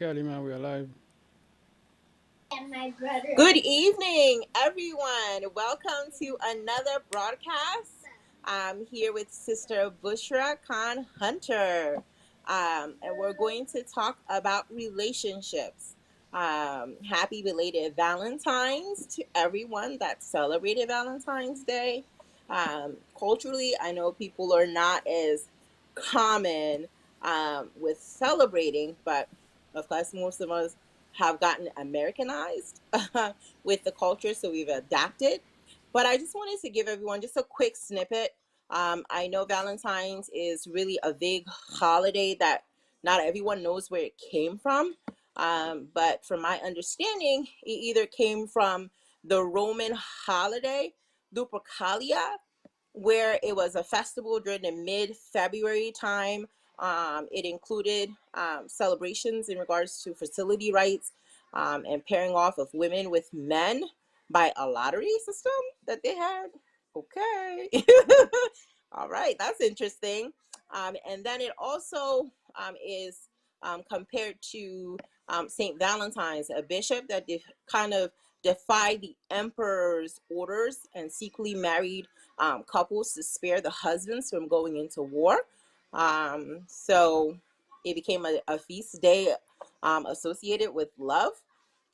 Okay, Alima, we are live. Good evening, everyone. Welcome to another broadcast. I'm here with Sister Bushra Khan-Hunter, and we're going to talk about relationships. Happy belated Valentine's to everyone that celebrated Valentine's Day. Culturally, I know people are not as common with celebrating, but of course, most of us have gotten Americanized with the culture, so we've adapted. But I just wanted to give everyone just a quick snippet. I know Valentine's is really a big holiday that not everyone knows where it came from. But from my understanding, it either came from the Roman holiday, Lupercalia, where it was a festival during the mid-February time. It included celebrations in regards to fertility rights and pairing off of women with men by a lottery system that they had. Okay. All right, that's interesting. And then it also is compared to St. Valentine's, a bishop that kind of defied the emperor's orders and secretly married couples to spare the husbands from going into war. So it became a feast day associated with love.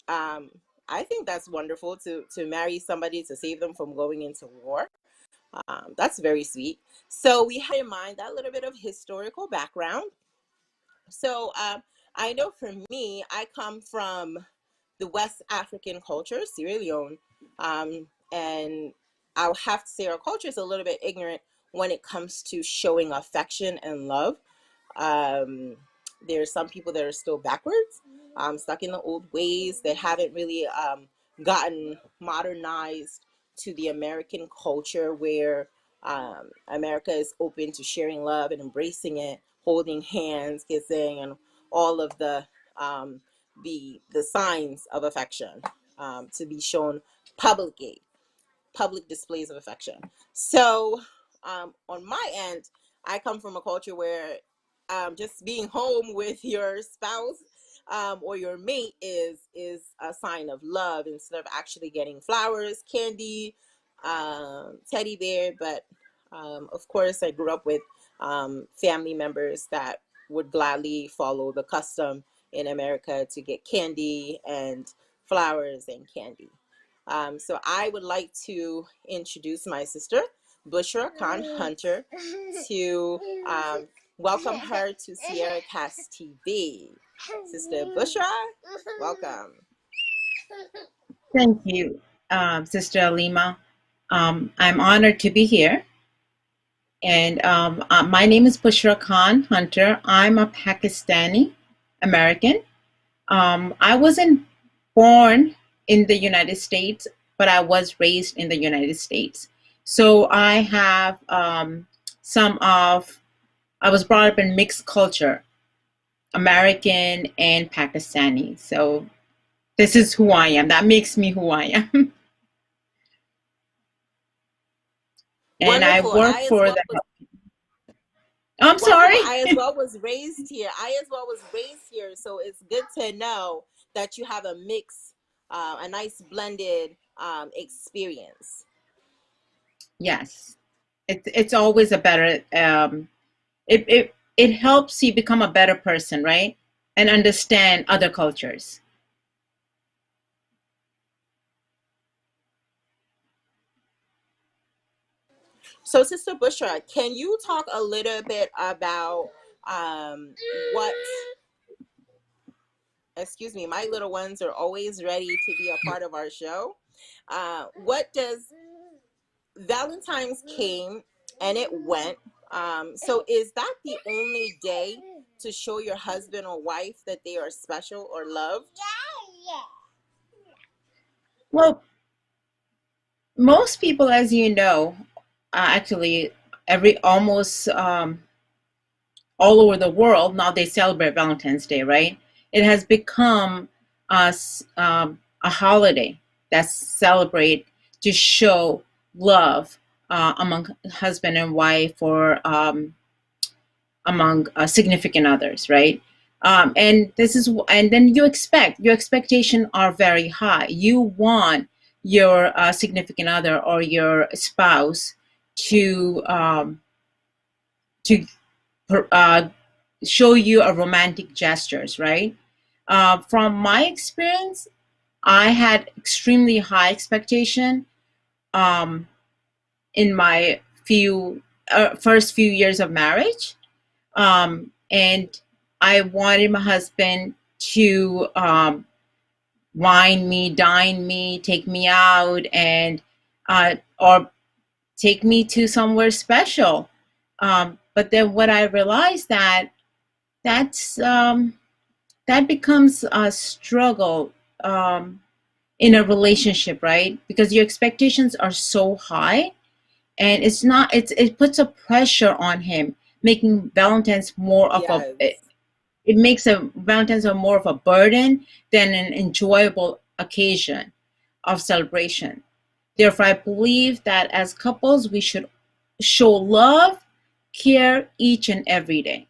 Um, I think that's wonderful to marry somebody to save them from going into war. That's very sweet. So we had in mind that little bit of historical background. So I know for me, I come from the West African culture, Sierra Leone, and I'll have to say our culture is a little bit ignorant when it comes to showing affection and love. Um, there's some people that are still backwards, stuck in the old ways that haven't really gotten modernized to the American culture where America is open to sharing love and embracing it, holding hands, kissing, and all of um, the signs of affection to be shown publicly, public displays of affection. So on my end, I come from a culture where just being home with your spouse or your mate is a sign of love instead of actually getting flowers, candy, teddy bear. But of course, I grew up with family members that would gladly follow the custom in America to get candy and flowers and candy. So I would like to introduce my sister, Bushra Khan-Hunter, to welcome her to Sierra Cast TV. Sister Bushra, welcome. Thank you, Sister Alima. I'm honored to be here. And my name is Bushra Khan-Hunter. I'm a Pakistani American. I wasn't born in the United States, but I was raised in the United States. So I have I was brought up in mixed culture, American and Pakistani. So this is who I am. That makes me who I am. And I Wonderful. work for the. I'm Wonderful. sorry. I as well was raised here. So it's good to know that you have a mix, a nice blended experience. Yes, it's always a better. It helps you become a better person, right? And understand other cultures. So, Sister Bushra, can you talk a little bit about what, excuse me, my little ones are always ready to be a part of our show. What does Valentine's came and it went? So, is that the only day to show your husband or wife that they are special or loved? Well, most people, as you know, actually, every almost all over the world now they celebrate Valentine's Day, right? It has become a holiday that's celebrate to show love among husband and wife or among significant others, right? And this is, and then you expect, your expectations are very high. You want your significant other or your spouse to to uh, show you a romantic gestures, right? From my experience, I had extremely high expectation um, in my first few years of marriage, and I wanted my husband to wine me, dine me, take me out, and or take me to somewhere special. But then what I realized that's that becomes a struggle in a relationship, right? Because your expectations are so high, and it puts a pressure on him, making Valentine's more of a Yes. it makes a Valentine's a more of a burden than an enjoyable occasion of celebration. Therefore, I believe that as couples, we should show love, care each and every day.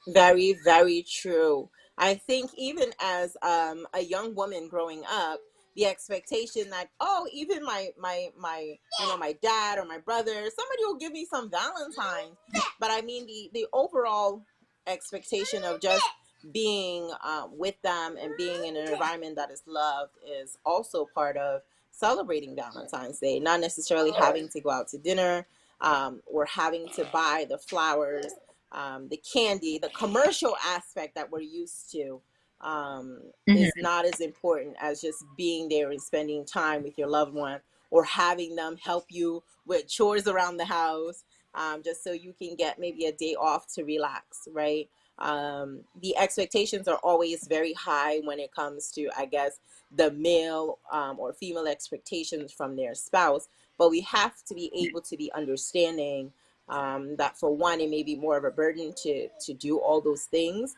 Very, very true. I think even as a young woman growing up, the expectation that, oh, even my my dad or my brother, somebody will give me some Valentine. But I mean the overall expectation of just being with them and being in an environment that is loved is also part of celebrating Valentine's Day. Not necessarily having to go out to dinner, or having to buy the flowers, the candy, the commercial aspect that we're used to, is Mhm. not as important as just being there and spending time with your loved one, or having them help you with chores around the house, just so you can get maybe a day off to relax, right? The expectations are always very high when it comes to, I guess, the male or female expectations from their spouse. But we have to be able to be understanding, that for one, it may be more of a burden to do all those things,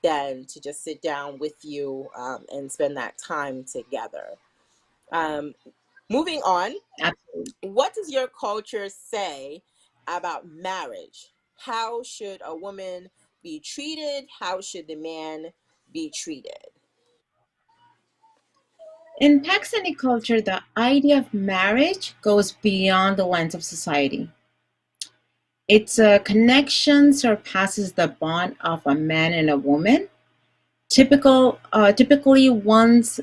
than to just sit down with you, and spend that time together. Um, Moving on, Absolutely. what does your culture say about marriage? How should a woman be treated? How should the man be treated? In Pakistani culture, the idea of marriage goes beyond the lens of society. Its connection surpasses the bond of a man and a woman. Typically, one's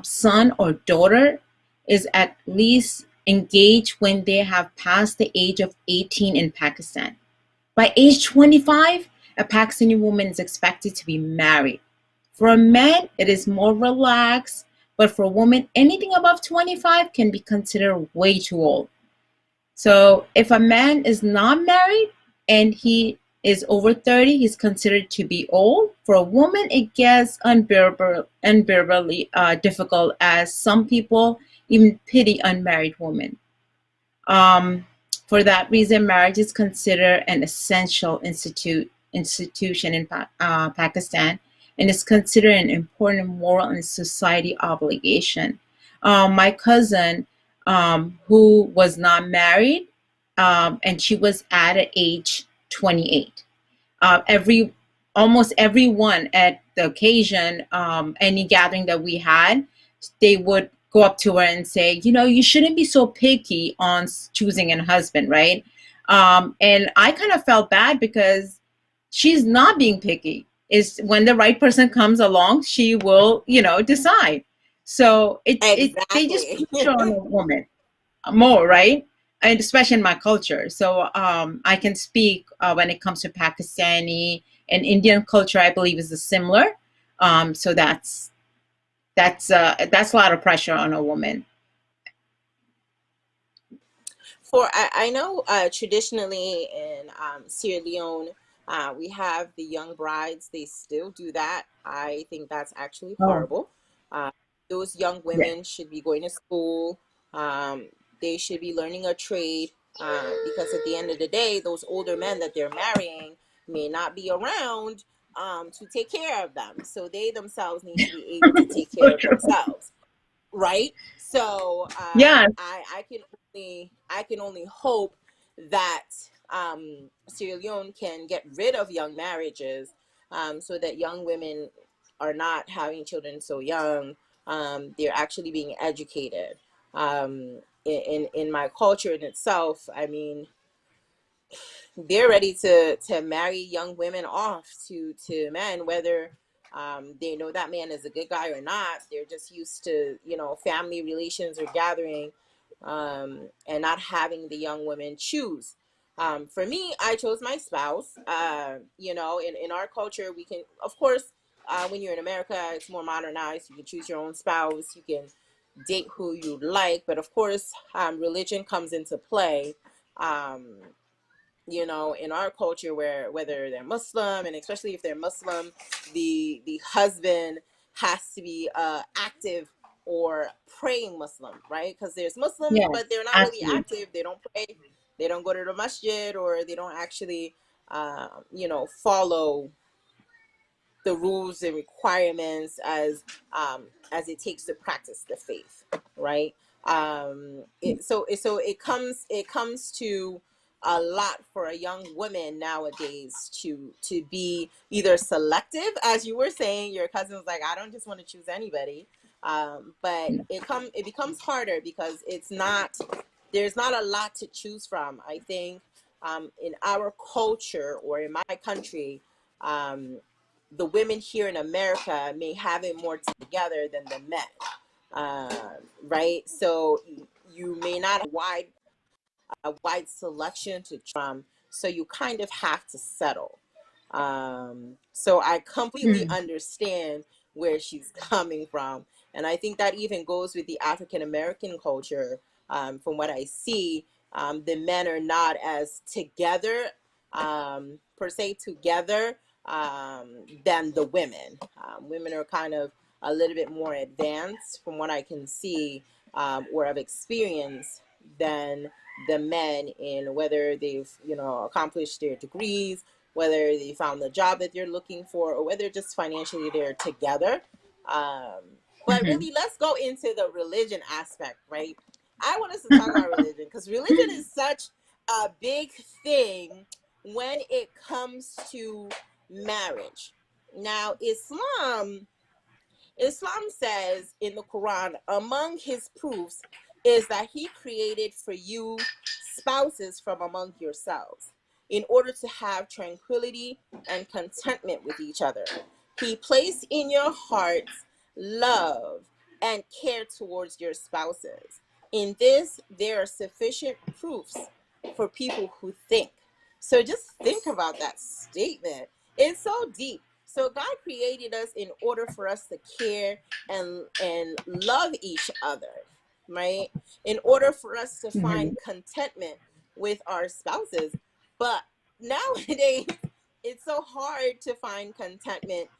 son or daughter is at least engaged when they have passed the age of 18 in Pakistan. By age 25, a Pakistani woman is expected to be married. For a man, it is more relaxed, but for a woman, anything above 25 can be considered way too old. So if a man is not married and he is over 30, he's considered to be old. For a woman, it gets unbearably difficult, as some people even pity unmarried women. Um, for that reason, marriage is considered an essential institution in Pakistan, and is considered an important moral and society obligation. My cousin, who was not married, and she was at age 28. Every Almost everyone at the occasion, any gathering that we had, they would go up to her and say, you know, you shouldn't be so picky on choosing a husband, right? And I kind of felt bad because she's not being picky. Is when the right person comes along, she will, decide. So they just Exactly. pressure on a woman more, right? And especially in my culture. So I can speak when it comes to Pakistani and Indian culture. I believe is similar. So that's a lot of pressure on a woman. I know, traditionally in Sierra Leone, we have the young brides. They still do that. I think that's actually Oh, horrible. Uh, those young yeah. women should be going to school. Um, they should be learning a trade, because at the end of the day, those older men that they're marrying may not be around, to take care of them. So they themselves need to be able to take So care of true. themselves, right? So Yeah. I can only hope that Sierra Leone can get rid of young marriages, so that young women are not having children so young. They're actually being educated. In my culture in itself, I mean, they're ready to marry young women off to men, whether they know that man is a good guy or not. They're just used to, family relations or gathering, and not having the young women choose. For me, I chose my spouse. In our culture, we can, of course, when you're in America, it's more modernized. You can choose your own spouse. You can date who you like, but of course, religion comes into play. Um, in our culture, where whether they're Muslim, and especially if they're Muslim, the husband has to be active or praying Muslim, right? Because there's Muslims, Yes, but they're not really absolutely. active. They don't pray, they don't go to the masjid, or they don't actually follow the rules and requirements as it takes to practice the faith, right? It comes to a lot for a young woman nowadays to be either selective, as you were saying. Your cousin's like, I don't just want to choose anybody, but it becomes harder because there's not a lot to choose from. I think in our culture, or in my country, um, the women here in America may have it more together than the men, right? So you may not have a wide selection to choose from, so you kind of have to settle. So I completely Mhm. understand where she's coming from, and I think that even goes with the African American culture. From what I see, the men are not as together, per se, together, than the women. Women are kind of a little bit more advanced, from what I can see, or have experienced, than the men, in whether they've accomplished their degrees, whether they found the job that they're looking for, or whether just financially they're together. um, but Mhm. really, let's go into the religion aspect, right? I want us to talk about religion, because religion is such a big thing when it comes to marriage. Now, Islam says in the Quran, among his proofs is that he created for you spouses from among yourselves in order to have tranquility and contentment with each other. He placed in your hearts love and care towards your spouses. In this, there are sufficient proofs for people who think. So just think about that statement. It's so deep. So God created us in order for us to care and love each other, right? In order for us to find Mhm. contentment with our spouses. But nowadays, it's so hard to find contentment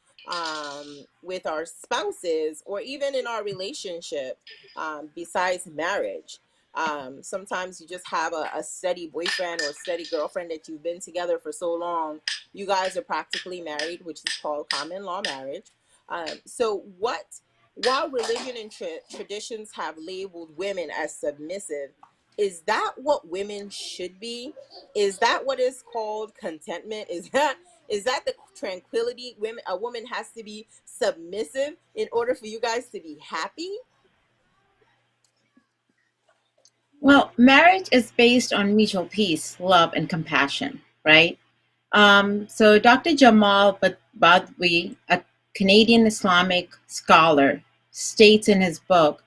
with our spouses, or even in our relationship, besides marriage. Sometimes you just have a steady boyfriend or steady girlfriend that you've been together for so long. You guys are practically married, which is called common law marriage. While religion and traditions have labeled women as submissive, is that what women should be? Is that what is called contentment? Is that the tranquility women a woman has to be submissive in order for you guys to be happy? Well, marriage is based on mutual peace, love, and compassion, right? So Dr. Jamal Badwi, a Canadian Islamic scholar, states in his book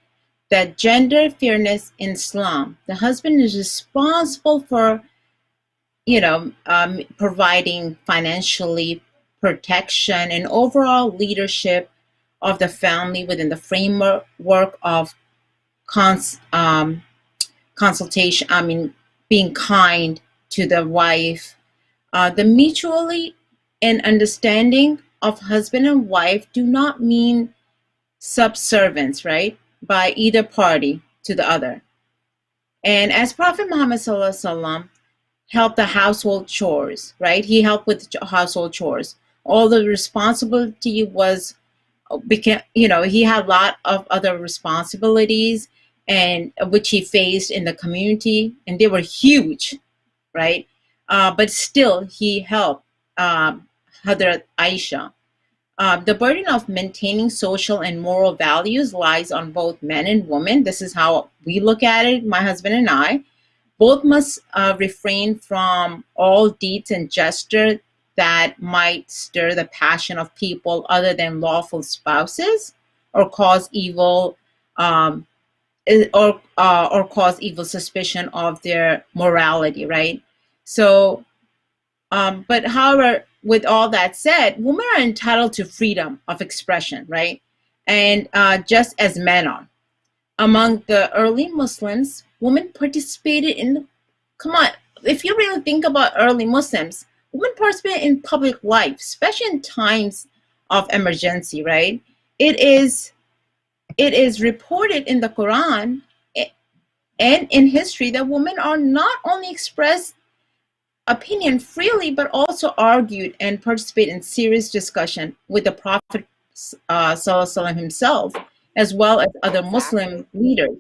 that gender fairness in Islam, the husband is responsible for, providing financially protection and overall leadership of the family within the framework of cons- um, consultation. I mean, being kind to the wife. The mutually and understanding of husband and wife do not mean subservience, right, by either party to the other. And as Prophet Muhammad helped the household chores, right? He helped with household chores. All the responsibility was became, he had a lot of other responsibilities and which he faced in the community, and they were huge. right? But still, he helped Hadrat Aisha. The burden of maintaining social and moral values lies on both men and women. This is how we look at it, my husband and I. Both must refrain from all deeds and gestures that might stir the passion of people other than lawful spouses, or cause evil, um, or cause evil suspicion of their morality, right? So, but however, with all that said, women are entitled to freedom of expression, right? And just as men are. Among the early Muslims, women participated in, come on, if you really think about early Muslims, women participate in public life, especially in times of emergency, right? It is it is reported in the Quran and in history that women are not only expressed opinion freely, but also argued and participate in serious discussion with the Prophet Sallallahu himself, as well as other Muslim Exactly. leaders,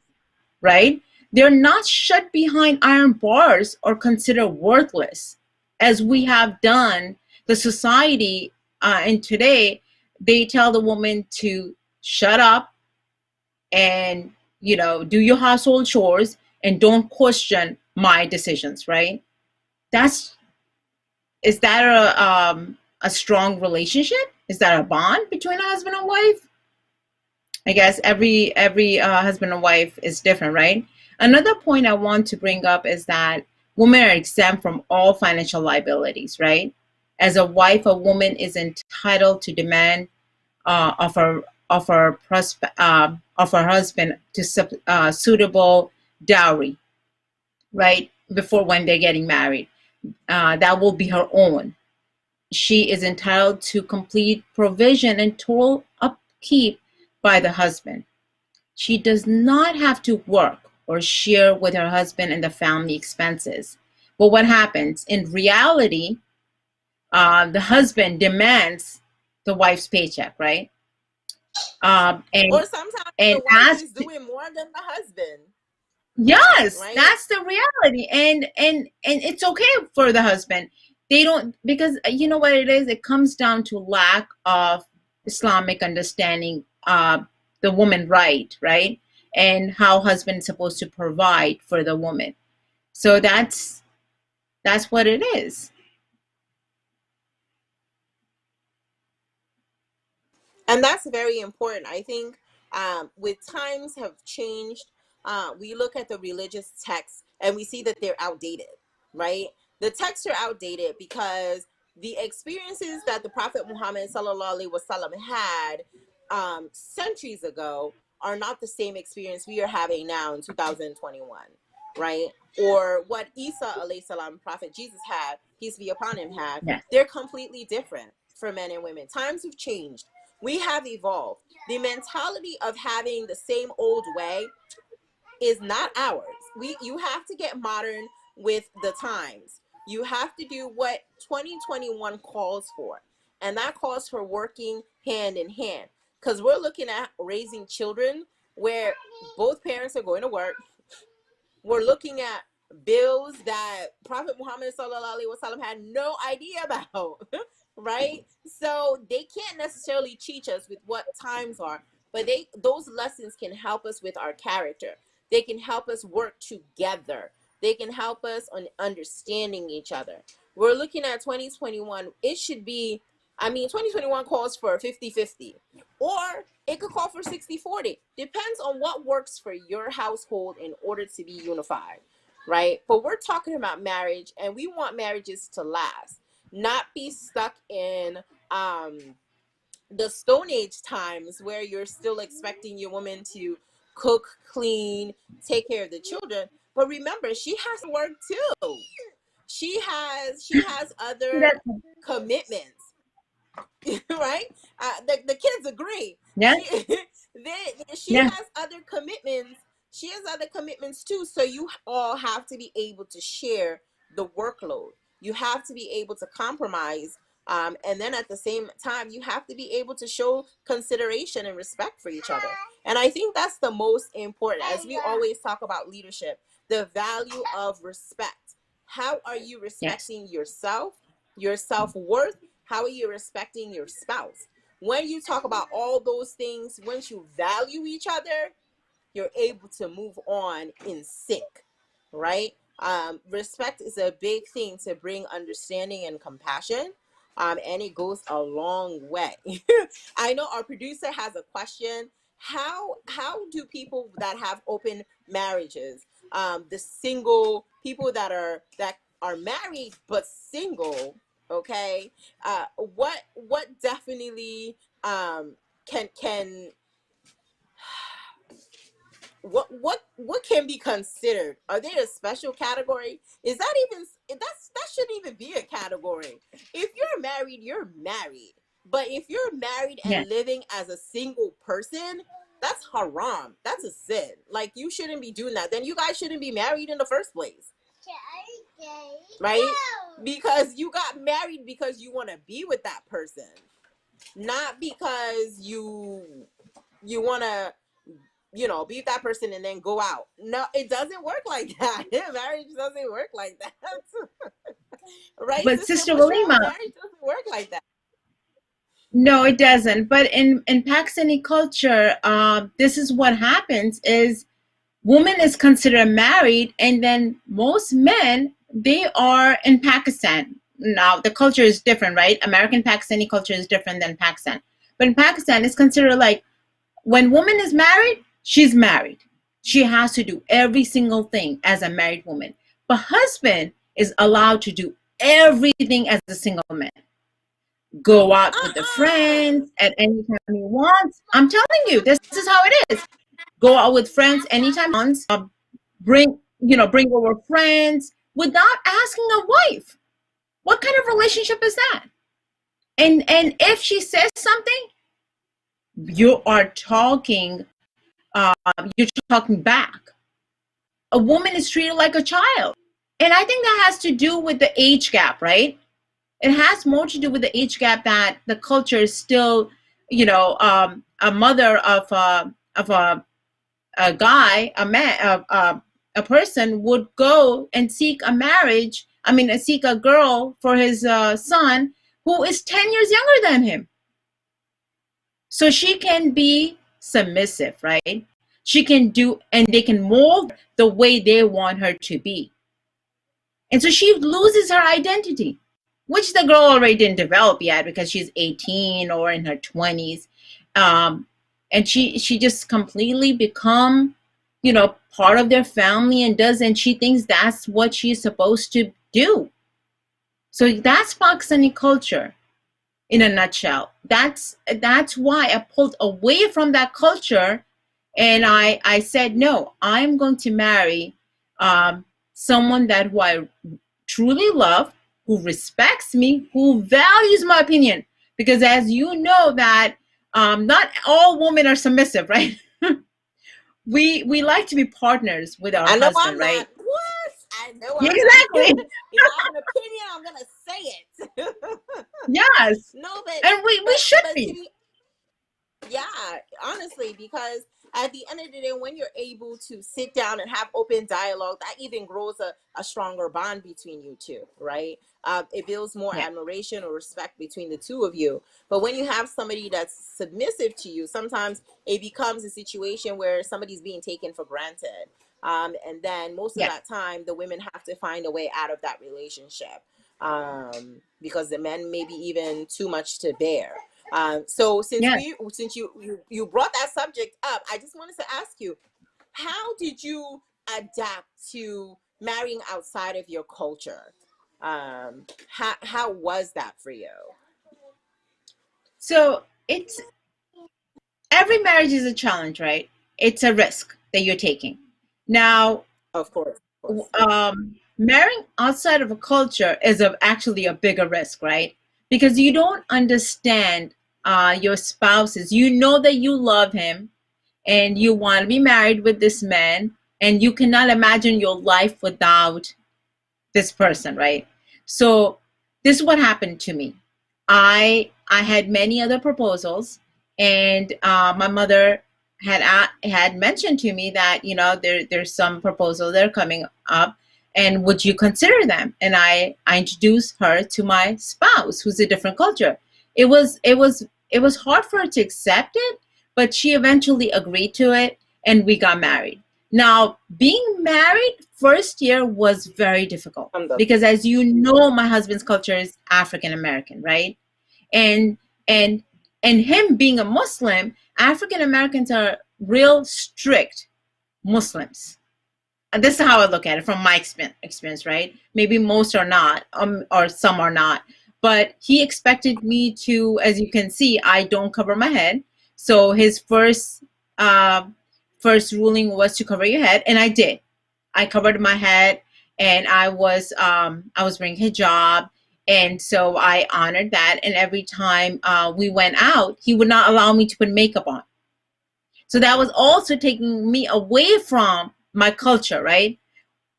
right? They're not shut behind iron bars or considered worthless, as we have done. The society and today, they tell the woman to shut up and do your household chores and don't question my decisions, right? That's Is that a strong relationship? Is that a bond between a husband and wife? I guess every husband and wife is different, right? Another point I want to bring up is that women are exempt from all financial liabilities, right? As a wife, a woman is entitled to demand of her of her husband to suitable dowry, right? Before when they're getting married, that will be her own. She is entitled to complete provision and total upkeep by the husband. She does not have to work or share with her husband in the family expenses. But what happens? In reality, the husband demands the wife's paycheck, right? Um, Or and sometimes the and wife as is doing more than the husband, Yes, right? that's the reality. And it's okay for the husband. They don't, because you know what it is? It comes down to lack of Islamic understanding the woman right? And how husband is supposed to provide for the woman. So that's what it is. And that's very important. I think with times have changed, we look at the religious texts and we see that they're outdated, right? The texts are outdated because the experiences that the Prophet Muhammad sallallahu alaihi wasallam had centuries ago are not the same experience we are having now in 2021, right? Or what Isa alayhi salam, Prophet Jesus had, peace be upon him, had. Yes. They're completely different for men and women. Times have changed. We have evolved. The mentality of having the same old way is not ours. You have to get modern with the times. You have to do what 2021 calls for. And that calls for working hand in hand. Because we're looking at raising children where both parents are going to work. We're looking at bills that Prophet Muhammad sallallahu alaihi wasallam had no idea about, right? So they can't necessarily teach us with what times are, but those lessons can help us with our character. They can help us work together. They can help us on understanding each other. We're looking at 2021. It should be, I mean, 2021 calls for 50-50, or it could call for 60-40. Depends on what works for your household in order to be unified, right? But we're talking about marriage, and we want marriages to last, not be stuck in um, the Stone Age times where you're still expecting your woman to cook, clean, take care of the children. But remember, she has to work too. She has other That- commitments. Right? The kids agree. yeah, She yeah. has other commitments. She has other commitments too. So you all have to be able to share the workload. You have to be able to compromise. And then at the same time, you have to be able to show consideration and respect for each other. And I think that's the most important, as we always talk about leadership, the value of respect How are you Yes. respecting yourself, your self-worth? How are you respecting your spouse? When you talk about all those things, once you value each other, you're able to move on in sync, right? Respect is a big thing to bring understanding and compassion, and it goes a long way. I know our producer has a question. How do people that have open marriages, the single people that are married but single, okay, what definitely can what can be considered? Are they a special category? Is that even that shouldn't even be a category. If you're married, you're married. But if you're married Yes. and living as a single person, that's haram. That's a sin. Like, you shouldn't be doing that. Then you guys shouldn't be married in the first place. Right? Because you got married because you want to be with that person, not because you want to be with that person and then go out. No, it doesn't work like that. Marriage doesn't work like that. Right, But Sister Sister Bushra? Wilima, Marriage doesn't work like that. no, it doesn't. But in Pakistani culture, this is what happens: is woman is considered married, and then most men, they are in Pakistan. Now the culture is different, right? American Pakistani culture is different than Pakistan. But in Pakistan, it's considered like when woman is married, she's married. She has to do every single thing as a married woman. But husband is allowed to do everything as a single man. Go out with the Uh-uh. friends at any time he wants. I'm telling you, this is how it is. Go out with friends anytime he wants. Bring over friends without asking a wife. What kind of relationship is that? And if she says something, you are talking. You're talking back. A woman is treated like a child, and I think that has to do with the age gap, right? It has more to do with the age gap, that the culture is still, a mother of a guy, a man, a person would go and seek a marriage. I mean, seek a girl for his son who is 10 years younger than him, so she can be submissive, right? She can do, and they can mold the way they want her to be. And so she loses her identity, which the girl already didn't develop yet because she's 18 or in her 20s. And she just completely become, part of their family, and she thinks that's what she's supposed to do. So that's Pakistani culture in a nutshell. That's why I pulled away from that culture, and I said, no, I'm going to marry someone who I truly love, who respects me, who values my opinion. Because as you know that not all women are submissive, right? we like to be partners with our I know husband, I'm not. right? What? I know Yeah, I'm not. exactly. If I have an opinion, I'm gonna say it. Yes. No, but And we but should but to be. be yeah, honestly, because at the end of the day, when you're able to sit down and have open dialogue, that even grows a stronger bond between you two, right? It builds more Yeah. admiration or respect between the two of you. But when you have somebody that's submissive to you, sometimes it becomes a situation where somebody's being taken for granted. And then most of Yeah. that time, the women have to find a way out of that relationship, because the men may be even too much to bear. So Yeah. since you brought that subject up, I just wanted to ask you, how did you adapt to marrying outside of your culture? How was that for you? So every marriage is a challenge, right? It's a risk that you're taking. Now, Of course, of course. marrying outside of a culture is actually a bigger risk, right? Because you don't understand your spouses. You know that you love him and you want to be married with this man, and you cannot imagine your life without this person, right? So this is what happened to me. I had many other proposals, and my mother had mentioned to me that there's some proposal that are coming up, and would you consider them? And I introduced her to my spouse, who's a different culture. It was hard for her to accept it, but she eventually agreed to it, and we got married. Now, being married first year was very difficult because, as you know, my husband's culture is African American, right? And and and him being a Muslim, African Americans are real strict Muslims. And this is how I look at it from my experience, right? Maybe most are not, or some are not. But he expected me to, as you can see, I don't cover my head. So his uh, first ruling was to cover your head, and I did. I covered my head, and I was wearing hijab, and so I honored that. And every time we went out, he would not allow me to put makeup on. So that was also taking me away from my culture, right?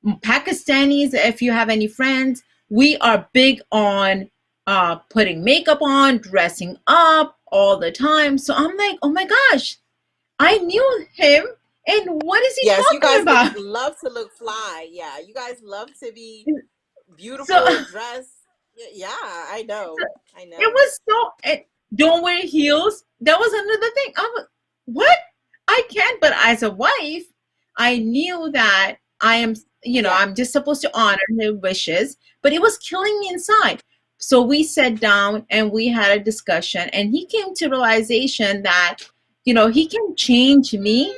Pakistanis, if you have any friends, we are big on putting makeup on, dressing up all the time. So I'm like, oh my gosh, I knew him, and what is he Yes, you talking guys about? love to look fly. Yeah, you guys love to be So beautiful, dressed. Yeah, I know. I it know. was don't wear heels. That was another thing. I was, what? I can't, but as a wife, I knew that I am, Yeah. I'm just supposed to honor their wishes, but it was killing me inside. So we sat down and we had a discussion, and he came to realization that, he can change me,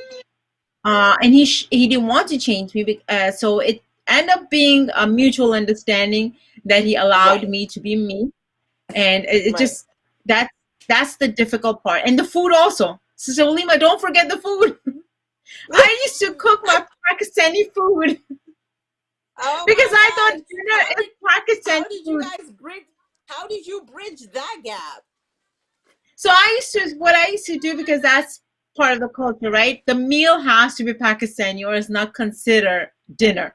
and he didn't want to change me. So it ended up being a mutual understanding that he allowed Right. me to be me, and it Right. just that that's the difficult part, and the food also. So Lima, don't forget the food. I used to cook my Pakistani food Oh because my I thought gosh. dinner is How Pakistani did you food. guys bridge how did you bridge that gap? So what I used to do, because that's part of the culture, right? The meal has to be Pakistani or it's not considered dinner.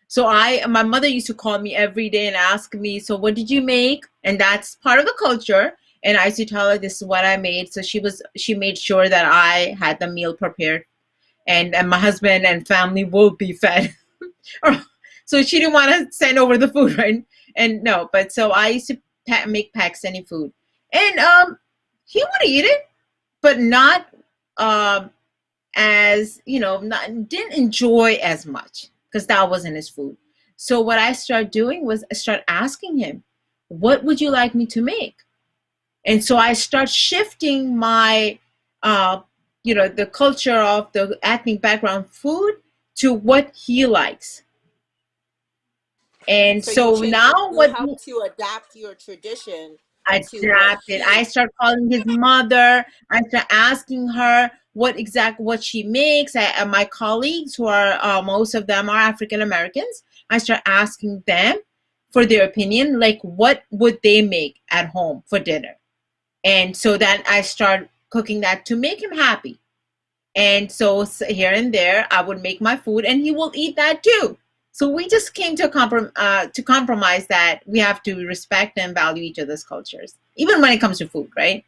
So my mother used to call me every day and ask me, so what did you make? And that's part of the culture. And I used to tell her this is what I made. So she made sure that I had the meal prepared, and my husband and family will be fed. So she didn't want to send over the food, right? And no, but so I used to make Pakistani food, and he would eat it, but not um as didn't enjoy as much because that wasn't his food. So what I started doing was I started asking him, what would you like me to make? And so I start shifting my the culture of the ethnic background food to what he likes. And So you so change now you what help to adapt your tradition to what adapted. I he start calling his mother. I start asking her what she makes. My colleagues, who are most of them are African Americans, I start asking them for their opinion, like what would they make at home for dinner, and so that I start cooking that to make him happy. And so here and there, I would make my food, and he will eat that too. So we just came to to compromise that we have to respect and value each other's cultures, even when it comes to food, right?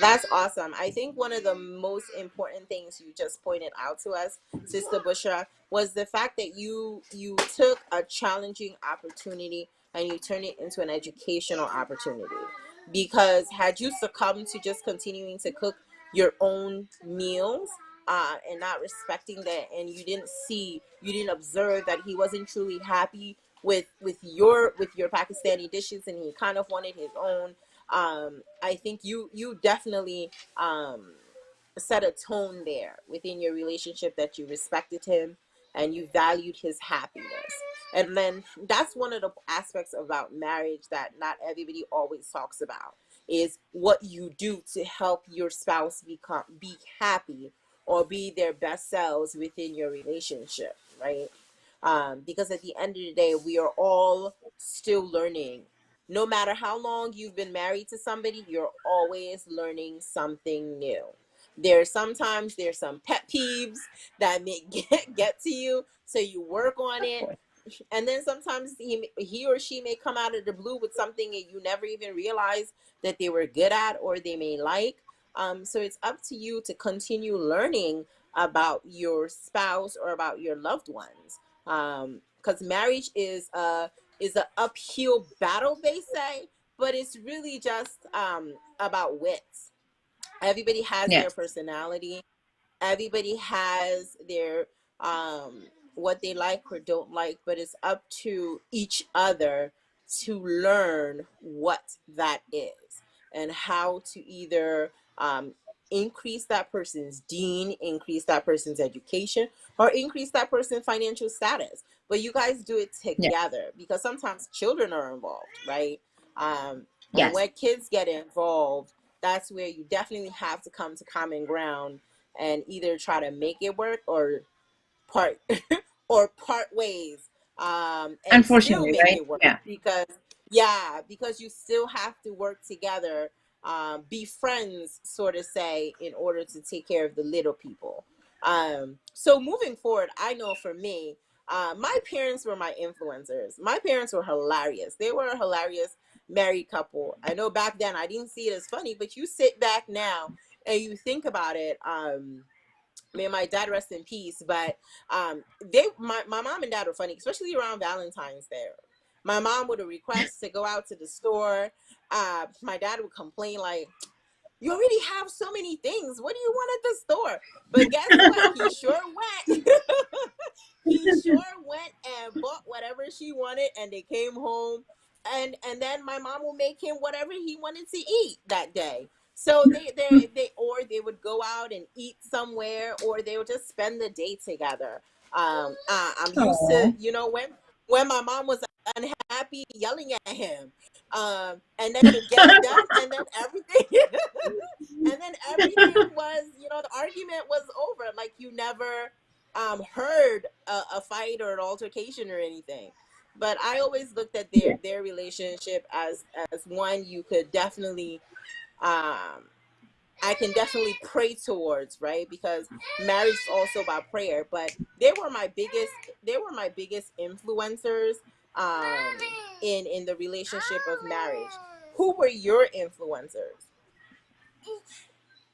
That's awesome. I think one of the most important things you just pointed out to us, Sister Bushra, was the fact that you took a challenging opportunity and you turned it into an educational opportunity. Because had you succumbed to just continuing to cook your own meals, and not respecting that, and you didn't observe that he wasn't truly happy with your Pakistani dishes, and he kind of wanted his own. I think you definitely set a tone there within your relationship, that you respected him and you valued his happiness. And then that's one of the aspects about marriage that not everybody always talks about, is what you do to help your spouse be happy or be their best selves within your relationship, right? Because at the end of the day, we are all still learning. No matter how long you've been married to somebody, you're always learning something new. There's some pet peeves that may get to you, so you work on Of it. course. And then sometimes he or she may come out of the blue with something that you never even realized that they were good at or they may like. So it's up to you to continue learning about your spouse or about your loved ones. Because marriage is a uphill battle, they say, but it's really just about wits. Everybody has their Yes. personality. Everybody has their what they like or don't like, but it's up to each other to learn what that is and how to either increase that person's dean, increase that person's education, or increase that person's financial status. But you guys do it Yeah. together because sometimes children are involved, right? And Yes. when kids get involved, that's where you definitely have to come to common ground and either try to make it work or part or part ways, and still Unfortunately, make right? it work Yeah. because yeah, because you still have to work together, be friends, sort of say, in order to take care of the little people. So moving forward, I know for me, my parents were my influencers. My parents were hilarious. They were a hilarious married couple. I know back then I didn't see it as funny, but you sit back now and you think about it. May my dad rest in peace, but my mom and dad were funny, especially around Valentine's Day. My mom would request to go out to the store. My dad would complain like, you already have so many things, what do you want at the store? But guess what, he sure went. He sure went and bought whatever she wanted, and they came home, and then my mom will make him whatever he wanted to eat that day. So they would go out and eat somewhere, or they would just spend the day together. I'm used to, Oh, when my mom was unhappy, yelling at him, and then he would get it done, and then everything and then everything was, the argument was over, like you never heard a fight or an altercation or anything. But I always looked at yeah. their relationship as one you could definitely, um I can definitely pray towards, right? Because marriage is also about prayer. But they were my biggest influencers, um in the relationship of marriage. Who were your influencers?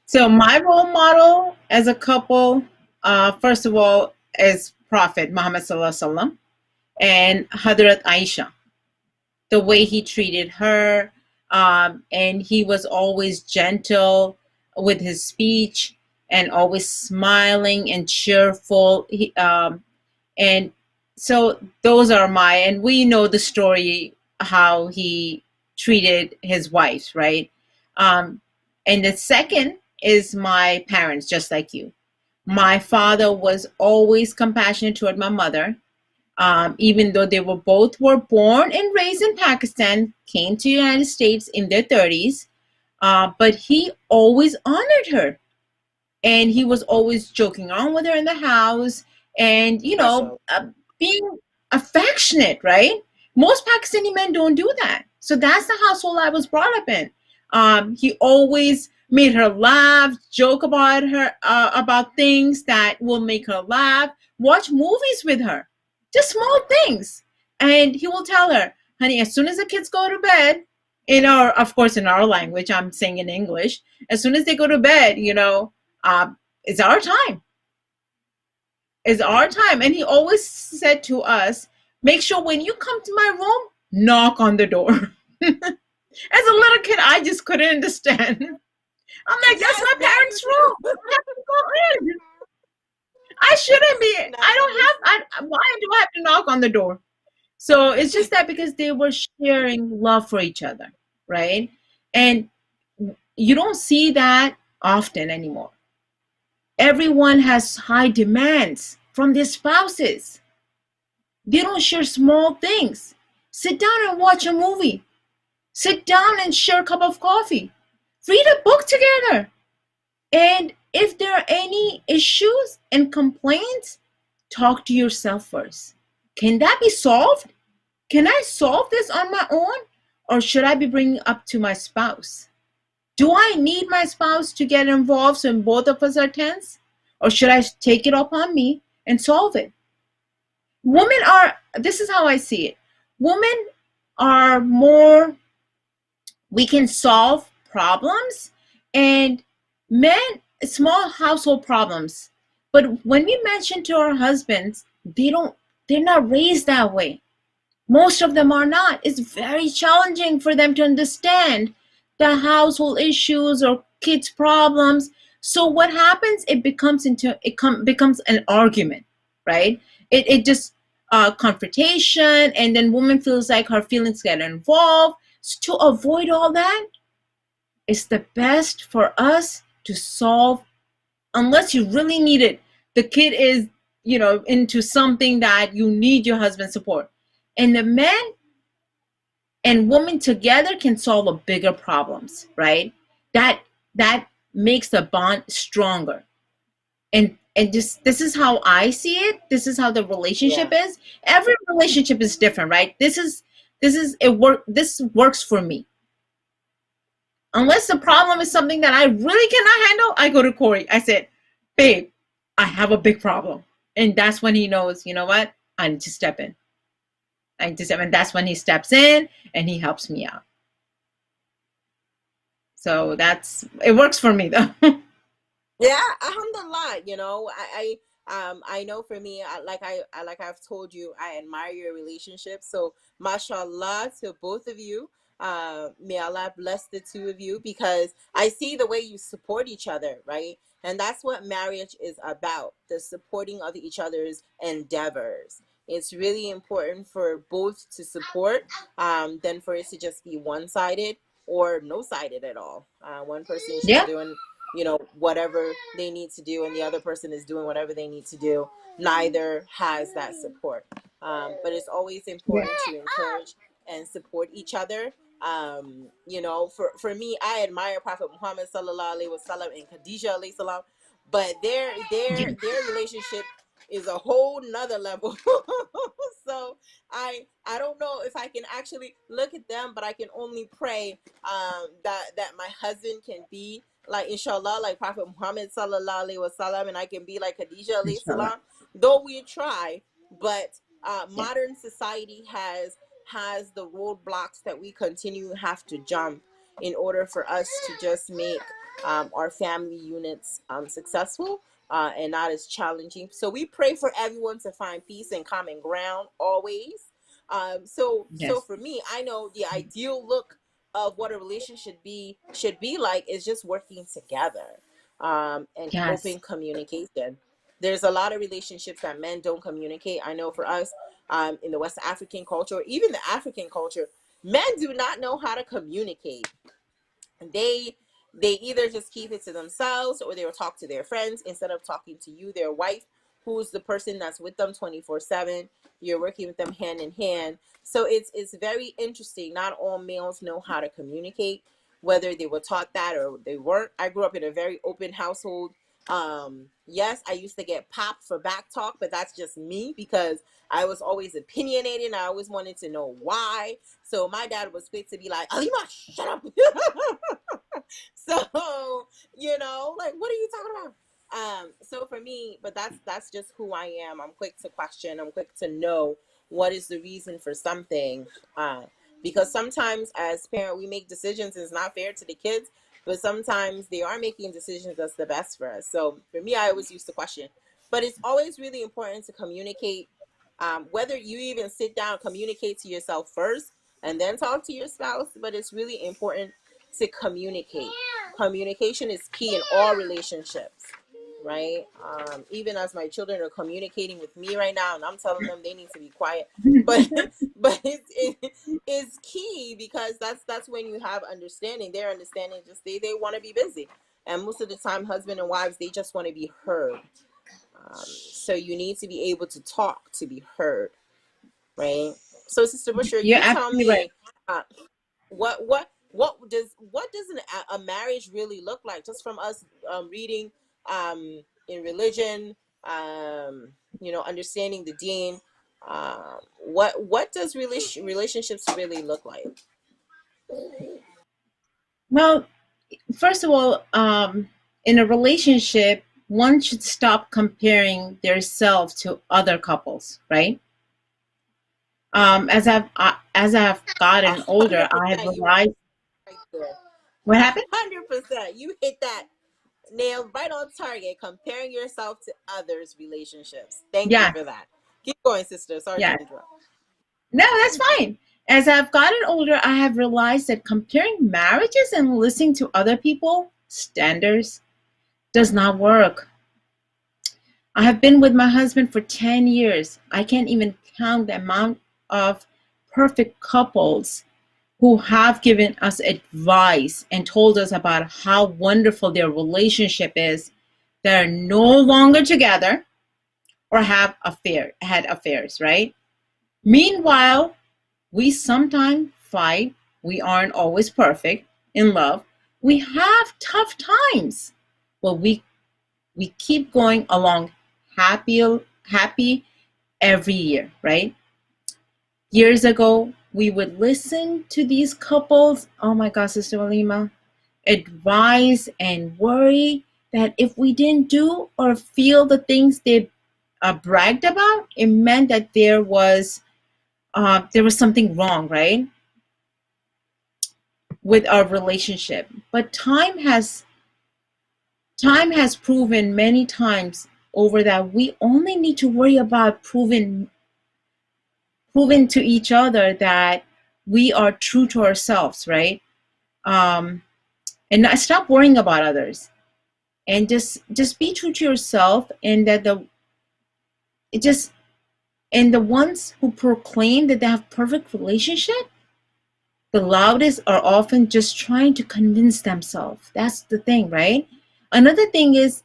So my role model as a couple, first of all, is Prophet Muhammad Sallallahu Alaihi Wasallam and Hadrat Aisha. The way he treated her, and he was always gentle with his speech and always smiling and cheerful. And so those are and we know the story how he treated his wife, right? Um, and the second is my parents, just like you. My father was always compassionate toward my mother, even though they were born and raised in Pakistan, came to the United States in their 30s, but he always honored her, and he was always joking around with her in the house, and That's so. being affectionate, right? Most Pakistani men don't do that. So that's the household I was brought up in. He always made her laugh, joke about her, about things that will make her laugh, watch movies with her, just small things. And he will tell her, honey, as soon as the kids go to bed, of course, in our language, I'm saying in English, as soon as they go to bed, it's our time. It's our time. And he always said to us, make sure when you come to my room, knock on the door. As a little kid, I just couldn't understand. I'm like, that's Yes, my that is parents' room. true. I have to go in. I shouldn't be. I That don't is why do I have to knock on the door? So it's just that because they were sharing love for each other, right? And you don't see that often anymore. Everyone has high demands from their spouses. They don't share small things. Sit down and watch a movie. Sit down and share a cup of coffee. Read a book together. And if there are any issues and complaints, talk to yourself first. Can that be solved? Can I solve this on my own? Or should I be bringing up to my spouse? Do I need my spouse to get involved so both of us are tense? Or should I take it upon me and solve it? This is how I see it. Women we can solve problems, and Men, small household problems. But when we mention to our husbands, they're not raised that way. Most of them are not. It's very challenging for them to understand the household issues or kids' problems. So what happens? Becomes an argument, right? It just confrontation, and then woman feels like her feelings get involved. So to avoid all that, it's the best for us to solve, unless you really need it. The kid is, into something that you need your husband's support. And the man and woman together can solve a bigger problems, right? That makes the bond stronger. And just this is how I see it. This is how the relationship Yeah. is. Every relationship is different, right? This works for me. Unless the problem is something that I really cannot handle, I go to Corey. I said, babe, I have a big problem. And that's when he knows, you know what? I need to step in. And that's when he steps in and he helps me out. So it works for me though. Yeah, alhamdulillah, I know for me, like I've told you, I admire your relationship. So mashallah to both of you. May Allah bless the two of you, because I see the way you support each other, right? And that's what marriage is about, the supporting of each other's endeavors. It's really important for both to support, than for it to just be one-sided or no-sided at all. One person is just Yeah. doing whatever they need to do, and the other person is doing whatever they need to do. Neither has that support. But it's always Yeah. important to encourage and support each other. For me, I admire Prophet Muhammad sallallahu alaihi wasallam and Khadijah alayhi salam, but their relationship is a whole nother level. So I don't know if I can actually look at them, but I can only pray that my husband can be like, inshallah, like Prophet Muhammad sallallahu alaihi wasallam, and I can be like Khadijah alayhi Inshallah. salam. Though we try, but Yeah. modern society has the roadblocks that we continue have to jump in order for us to just make our family units successful, and not as challenging. So we pray for everyone to find peace and common ground always. So Yes. for me, I know the ideal look of what a relationship should be like is just working together, and Yes. open communication. There's a lot of relationships that men don't communicate. I know for us, in the West African culture, or even the African culture, men do not know how to communicate. They they either just keep it to themselves, or they will talk to their friends instead of talking to you, their wife, who's the person that's with them 24/7. You're working with them hand in hand. So it's very interesting. Not all males know how to communicate, whether they were taught that or they weren't. I grew up in a very open household. Yes, I used to get popped for back talk, but that's just me, because I was always opinionated and I always wanted to know why. So my dad was quick to be like, Alima, shut up. So, like, what are you talking about? So for me, but that's just who I am. I'm quick to question. I'm quick to know what is the reason for something. Uh, because sometimes as parent we make decisions, and it's not fair to the kids, but sometimes they are making decisions that's the best for us. So for me, I always used to question. But it's always really important to communicate. Whether you even sit down, communicate to yourself first and then talk to your spouse, but it's really important to communicate. Communication is key in all relationships, right? Even as my children are communicating with me right now, and I'm telling them they need to be quiet, but but it's key, because that's when you have understanding. Their understanding, just they want to be busy, and most of the time, husband and wives, they just want to be heard. So you need to be able to talk to be heard, right? So, Sister Bushra, You're you tell absolutely right. me, uh, what does a marriage really look like, just from us reading in religion, understanding the deen. What does relationships really look like? Well, first of all, in a relationship, one should stop comparing their self to other couples, right? As I've A gotten older, hundred I have percent, you realized right there. what A happened. 100%, you hit that Nailed right on target, comparing yourself to others' relationships. Thank you Yeah, for that. Keep going, sister. Sorry to yeah. interrupt. No, that's fine. As I've gotten older, I have realized that comparing marriages and listening to other people standards does not work. I have been with my husband for 10 years. I can't even count the amount of perfect couples who have given us advice and told us about how wonderful their relationship is that are no longer together or had affairs, right? Meanwhile, we sometimes fight. We aren't always perfect in love. We have tough times, but we keep going along happy every year, right? Years ago, we would listen to these couples. Oh my God, Sister Alima, advise and worry that if we didn't do or feel the things they bragged about, it meant that there was something wrong, right, with our relationship. But time has proven many times over that we only need to worry about proving to each other that we are true to ourselves, right? Um, and not, stop worrying about others, and just be true to yourself, and that it just and the ones who proclaim that they have perfect relationship, the loudest are often just trying to convince themselves. That's the thing, right? Another thing is,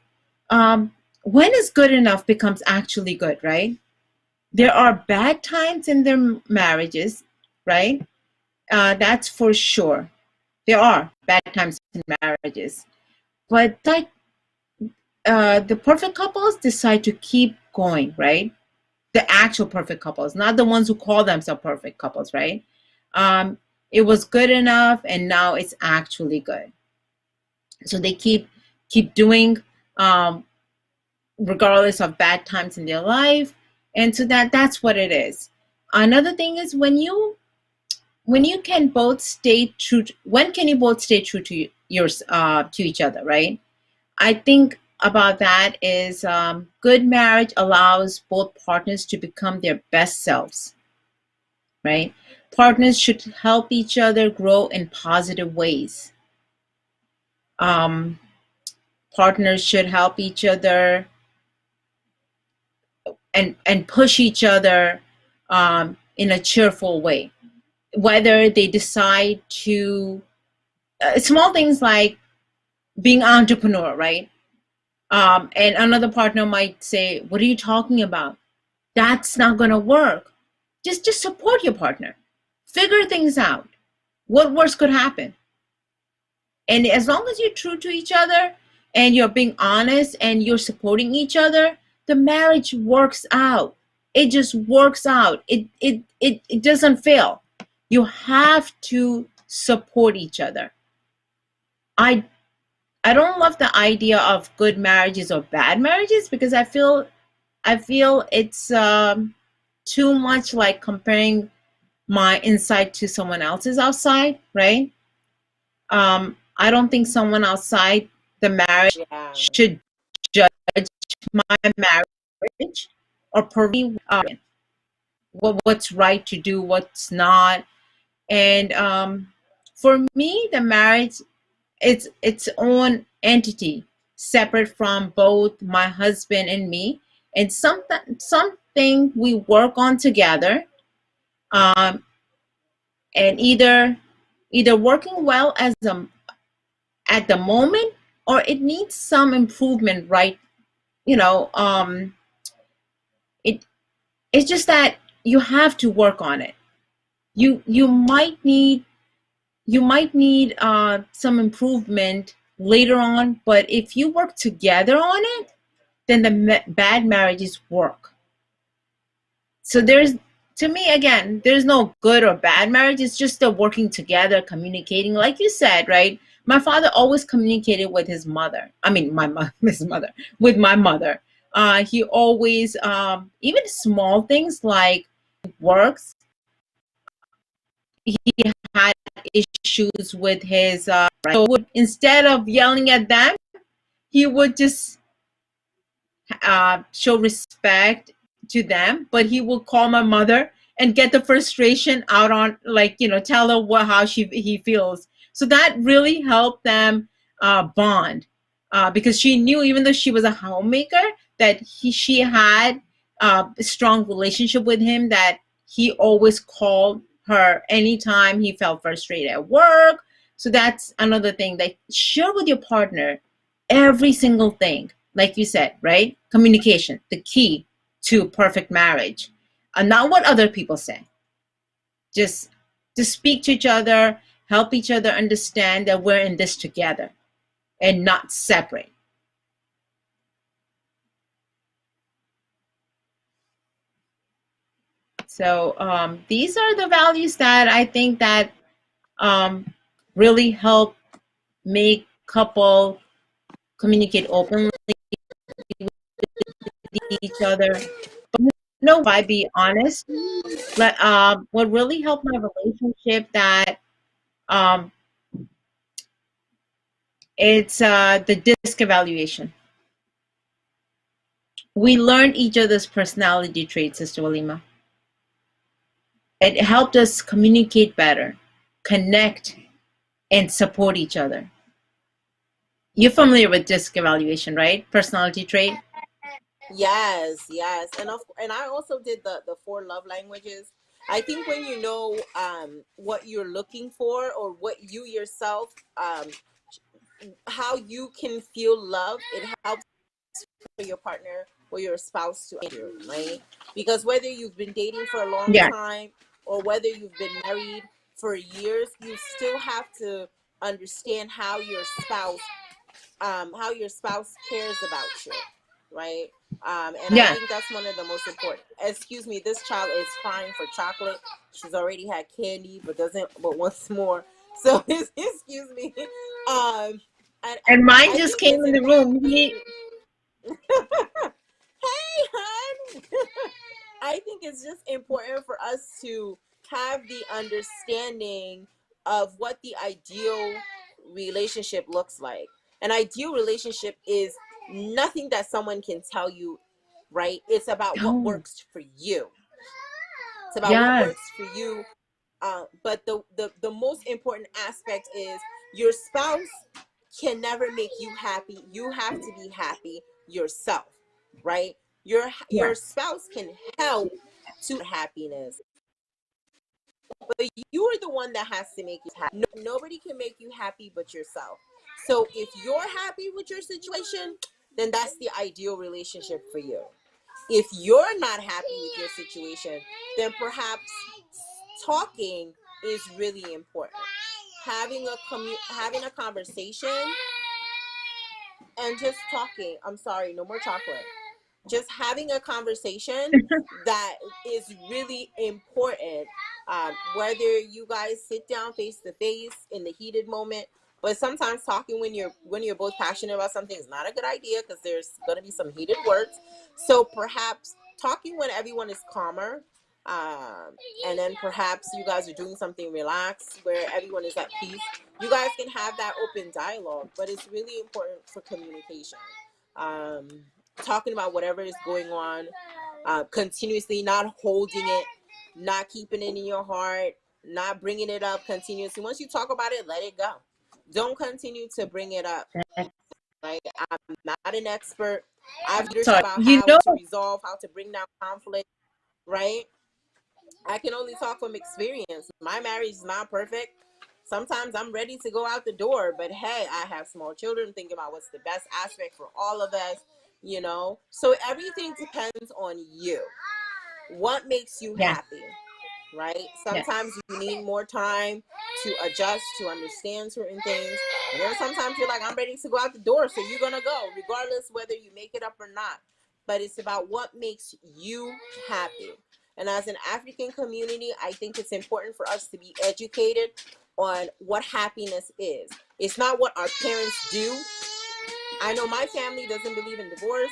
when is good enough becomes actually good, right? There are bad times in their marriages, right? That's for sure. There are bad times in marriages, but the perfect couples decide to keep going, right? The actual perfect couples, not the ones who call themselves perfect couples, right? Um, it was good enough, and now it's actually good. So they keep doing, um, regardless of bad times in their life, and so that's what it is. Another thing is when you can both stay true. When can you both stay true to to each other, right? I think about that is, good marriage allows both partners to become their best selves, right? Partners should help each other grow in positive ways. Um, Partners should help each other and push each other, in a cheerful way. Whether they decide to, small things like being entrepreneur, right? And another partner might say, "What are you talking about? That's not going to work." Just support your partner. Figure things out. What worse could happen? And as long as you're true to each other and you're being honest and you're supporting each other, the marriage works out. It just works out. It doesn't fail. You have to support each other. I I don't love the idea of good marriages or bad marriages, because I feel it's, too much like comparing my inside to someone else's outside, right? I don't think someone outside the marriage Yeah. should judge my marriage or perceive, what's right to do, what's not. And, for me, the marriage, it's its own entity, separate from both my husband and me, and something we work on together, um, and either working well at the moment, or it needs some improvement, right? you know um it it's just that you have to work on it. You might need some improvement later on, but if you work together on it, then the bad marriages work. So to me, again, there's no good or bad marriage. It's just the working together, communicating, like you said, right? My father always communicated with his mother. I mean, his mother, with my mother. He always, even small things like works. He had issues with his, so instead of yelling at them, he would just show respect to them, but he will call my mother and get the frustration out on, like, tell her how he feels. So that really helped them bond, because she knew, even though she was a homemaker, that she had a strong relationship with him, that he always called her anytime he felt frustrated at work. So that's another thing, like, share with your partner every single thing. Like you said, right? Communication, the key to perfect marriage. And not what other people say. Just to speak to each other, help each other understand that we're in this together and not separate. So these are the values that I think that really help make couple communicate openly with each other. But no, I be honest. But what really helped my relationship, that um, it's the disc evaluation. We learned each other's personality traits, Sister Walima. It helped us communicate better, connect, and support each other. You're familiar with disc evaluation, right? Personality trait. Yes, yes. And I also did the four love languages. I think when you know what you're looking for, or what you yourself how you can feel love, it helps for your partner or your spouse to you, right? Because whether you've been dating for a long Yeah, time or whether you've been married for years, you still have to understand how your spouse cares about you, right? And I yeah. think that's one of the most important. Excuse me, this child is crying for chocolate. She's already had candy, but wants more. So excuse me. And And mine I just think came it's in the important room. for us to. Hey, hon. I think it's just important for us to have the understanding of what the ideal relationship looks like. An ideal relationship is nothing that someone can tell you, right? It's about what Oh, works for you. It's about what yes, works for you. But the most important aspect is your spouse can never make you happy. You have to be happy yourself, right? Your yes, spouse can help to happiness, but you are the one that has to make you happy. Nobody can make you happy but yourself. So if you're happy with your situation, then that's the ideal relationship for you. If you're not happy with your situation, then perhaps talking is really important. Having a conversation and just talking. I'm sorry, no more chocolate. Just having a conversation that is really important. Whether you guys sit down face to face in the heated moment, but sometimes talking when you're both passionate about something is not a good idea, because there's going to be some heated words. So perhaps talking when everyone is calmer, and then perhaps you guys are doing something relaxed where everyone is at peace. You guys can have that open dialogue, but it's really important for communication. Um, Talking about whatever is going on, continuously, not holding it, not keeping it in your heart, not bringing it up continuously. Once you talk about it, let it go. Don't continue to bring it up, right? I'm not an expert. I've learned sorry. about You how know, to resolve, how to bring down conflict, right? I can only talk from experience. My marriage is not perfect. Sometimes I'm ready to go out the door, but hey, I have small children, thinking about what's the best aspect for all of us. So everything depends on you. What makes you yeah, happy, right? yeah, Sometimes you need more time to adjust, to understand certain things. And then sometimes you're like, I'm ready to go out the door. So you're going to go, regardless whether you make it up or not. But it's about what makes you happy. And as an African community, I think it's important for us to be educated on what happiness is. It's not what our parents do. I know my family doesn't believe in divorce.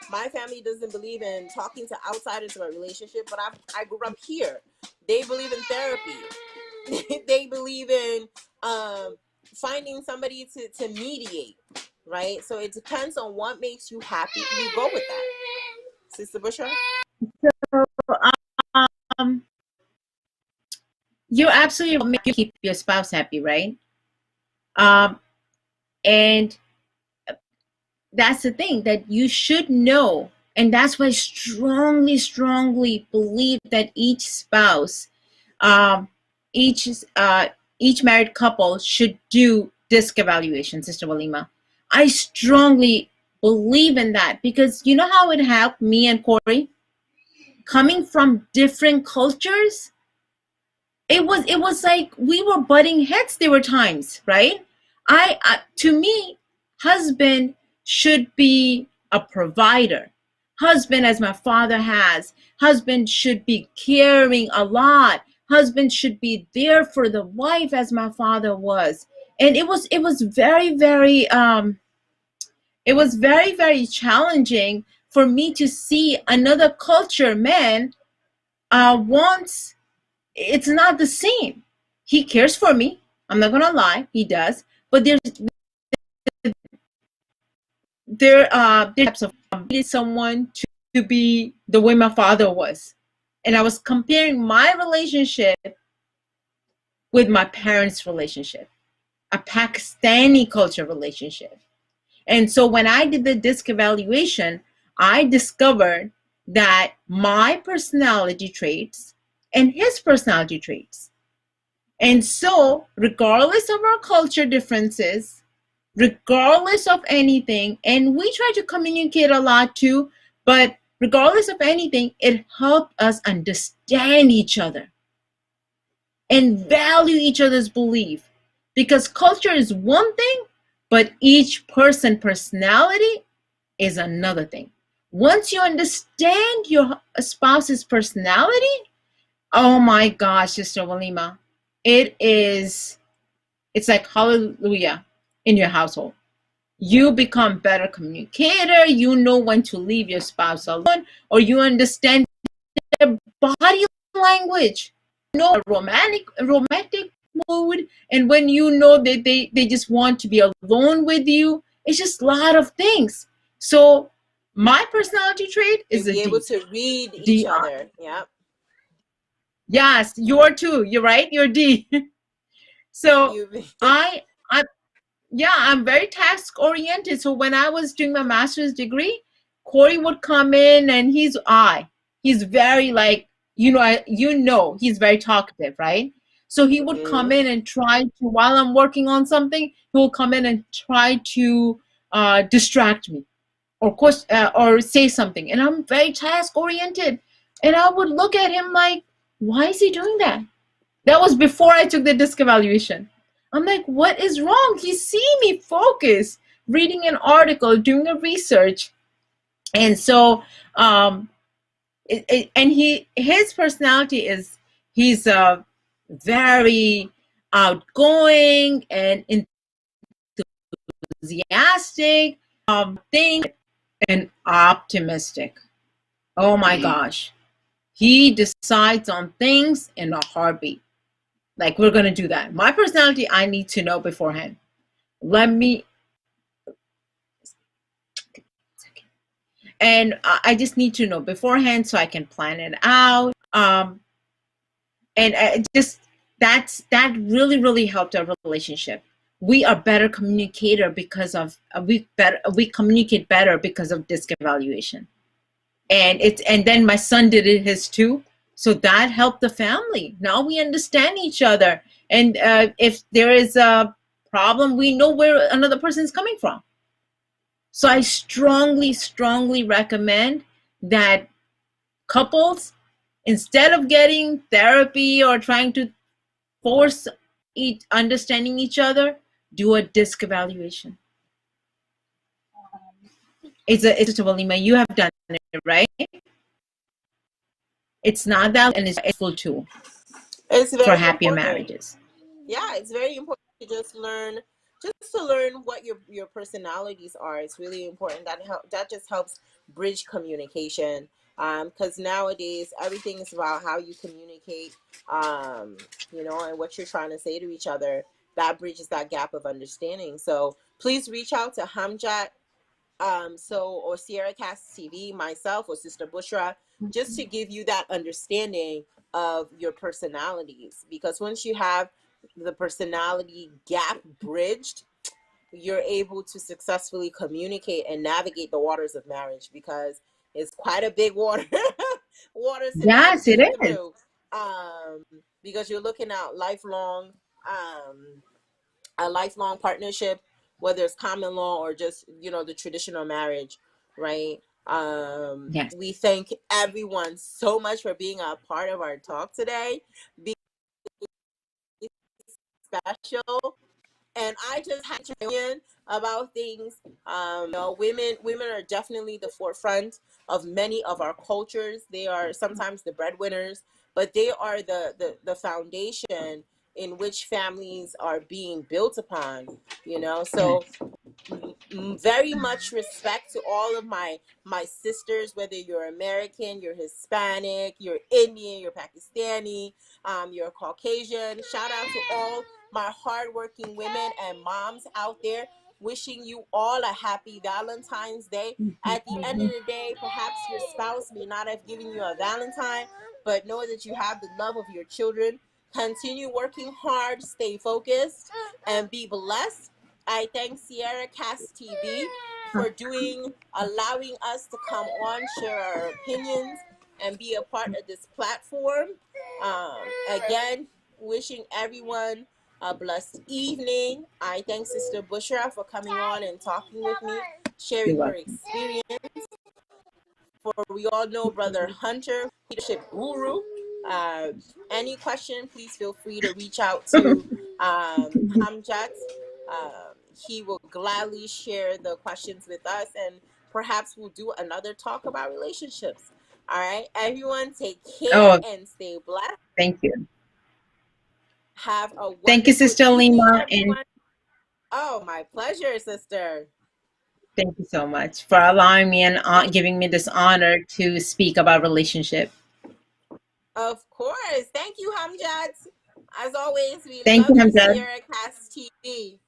My family doesn't believe in talking to outsiders about a relationship, but I grew up here. They believe in therapy. They believe in finding somebody to mediate. right? So it depends on what makes you happy. You go with that, Sister Bushra. So, um, you're absolutely right. You keep your spouse happy, right? Um, and that's the thing that you should know. And that's why I strongly, strongly believe that each spouse, um, each uh, each married couple should do disc evaluation, Sister Walima. I strongly believe in that because you know how it helped me and Corey coming from different cultures. It was like we were butting heads. There were times, right? I to me, husband should be a provider. Husband, as my father has, husband should be caring a lot. Husband should be there for the wife as my father was. And it was very, very it was very, very challenging for me to see another culture man wants, it's not the same. He cares for me. I'm not gonna lie, he does. But there's types of needed someone to be the way my father was, and I was comparing my relationship with my parents' relationship, a Pakistani culture relationship. And so when I did the disc evaluation, I discovered that my personality traits and his personality traits. And so, regardless of our culture differences, regardless of anything, and we try to communicate a lot too, but regardless of anything, it helped us understand each other and value each other's belief. Because culture is one thing, but each personality is another thing. Once you understand your spouse's personality, oh my gosh, Sister Walima, it's like hallelujah in your household. You become better communicator. You know when to leave your spouse alone, or you understand their body language. You know a romantic mood, and when you know that they just want to be alone with you. It's just a lot of things. So my personality trait is And a be able D. to read each D. other. Yeah. Yes, you're too. You're right. You're D. So You. I yeah, I'm very task oriented. So when I was doing my master's degree, Corey would come in and he's very like, he's very talkative, right? So he would come Mhm. in and try to, while I'm working on something, he will come in and try to distract me or say something. And I'm very task oriented. And I would look at him like, why is he doing that? That was before I took the disc evaluation. I'm like, what is wrong? You see me focus, reading an article, doing a research. And so, and his personality is, he's very outgoing and enthusiastic, thing, and optimistic. Oh my gosh. He decides on things in a heartbeat. Like, we're going to do that. My personality, I need to know beforehand. And I just need to know beforehand so I can plan it out. And that really, really helped our relationship. We are better communicator because of, we communicate better because of disc evaluation. And then my son did it his too. So that helped the family. Now we understand each other. And if there is a problem, we know where another person is coming from. So I strongly, strongly recommend that couples, instead of getting therapy or trying to force understanding each other, do a disc evaluation. It's a Walima, you have done it, right? It's not that, and it's a full tool It's for very happier important. marriages. Yeah, it's very important to just to learn what your personalities are. It's really important. That just helps bridge communication. Because nowadays everything is about how you communicate, and what you're trying to say to each other. that bridges that gap of understanding. So please reach out to Hamjat, or Sierra Cast TV, myself, or Sister Bushra, just to give you that understanding of your personalities. Because once you have the personality gap bridged, you're able to successfully communicate and navigate the waters of marriage, because it's quite a big waters to Yes, it navigate is. through. Um, because you're looking at um, a lifelong partnership, whether it's common law or just, the traditional marriage, right? Yes. We thank everyone so much for being a part of our talk today. Be special. And I just had to opinion about things. Women are definitely the forefront of many of our cultures. They are sometimes the breadwinners, but they are the foundation in which families are being built upon. So Yes. very much respect to all of my sisters, whether you're American, you're Hispanic, you're Indian, you're Pakistani, you're Caucasian. Shout out to all my hardworking women and moms out there. Wishing you all a happy Valentine's Day. At the end of the day, perhaps your spouse may not have given you a Valentine, but know that you have the love of your children. Continue working hard, stay focused, and be blessed. I thank Sierra Cast TV for allowing us to come on, share our opinions, and be a part of this platform. Again, wishing everyone a blessed evening. I thank Sister Bushra for coming on and talking with me, You're sharing her welcome. experience. For we all know Brother Hunter, leadership guru. Uh, any question, please feel free to reach out to Hamjat. He will gladly share the questions with us, and perhaps we'll do another talk about relationships. All right, everyone, take care Oh, and stay blessed. thank you. Have a Thank you, wonderful Sister evening, Lima, and everyone. Oh, my pleasure, sister. thank you so much for allowing me and giving me this honor to speak about relationship. Of course. Thank you, Hamjat. As always, we Thank love you, you, Hamza. Sierra Cast TV.